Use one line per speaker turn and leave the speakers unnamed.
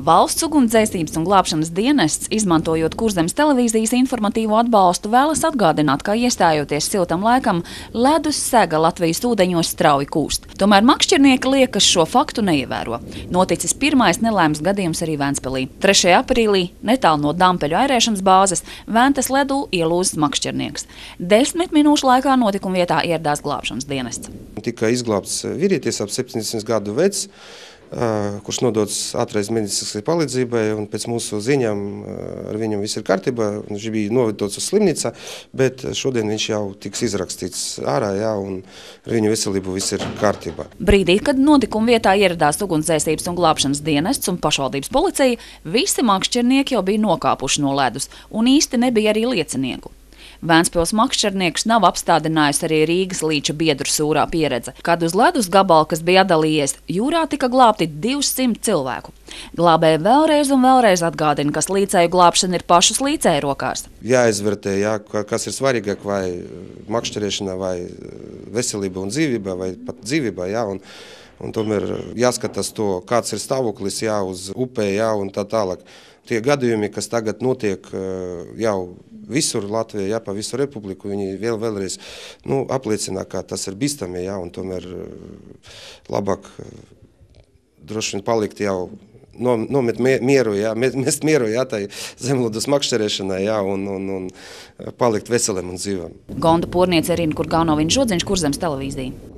Valsts ugunsdzēsības un glābšanas dienests, izmantojot Kurzemes televīzijas informatīvo atbalstu, vēlas atgādināt, ka iestājoties siltam laikam, ledus sega Latvijas ūdeņos strauji kūst. Tomēr makšķernieki liekas šo faktu neievēro. Noticis pirmais nelaimes gadījums arī Ventspilī. 3. aprīlī, netālu no Dampeļu airēšanas bāzes, Ventas ledū ielūzis makšķernieks. 10 minūšu laikā notikuma vietā ieradās glābšanas dienests.
Tika izglābts vīrietis ap 70 gadu vecs, kurš nodots ātrais medicīniskai palīdzībai, un pēc mūsu ziņām ar viņam viss ir kārtībā. Viņš bija novietots uz slimnīcu, bet šodien viņš jau tiks izrakstīts ārā, un ar viņu veselību viss ir kārtībā.
Brīdī, kad notikuma vietā ieradās ugunsdzēsības un glābšanas dienests un pašvaldības policija, visi makšķernieki jau bija nokāpuši no ledus, un īsti nebija arī liecinieku. Ventspils makšķerniekus nav apstādinājusi arī Rīgas līča biedru sūrā pieredze, kad uz ledus gabalu, kas bija atdalījies, jūrā tika glābti 200 cilvēku. Glābēji vēlreiz un vēlreiz atgādina, ka slīcēju glābšana ir pašu slīcēju rokās.
Jāizvērtē, kas ir svarīgāk, vai makšķerēšana, vai veselība un dzīvība, vai pat dzīvība, un tomēr jāskatās to, kāds ir stāvoklis uz upē, un tā tālāk. Tie gadījumi, kas tagad notiek jau visur Latvijā, pa visu republiku, viņi vēlreiz apliecina, ka tas ir bīstami, un tomēr labāk droši vien palikt jau nomet mieru, mest mieru, tai zemlūdus makšķerēšanai, un palikt veseliem un dzīvam.
Gonda Porniece, Irina Kurgānoviņa, Žodziņš, Kurzemes televīzija.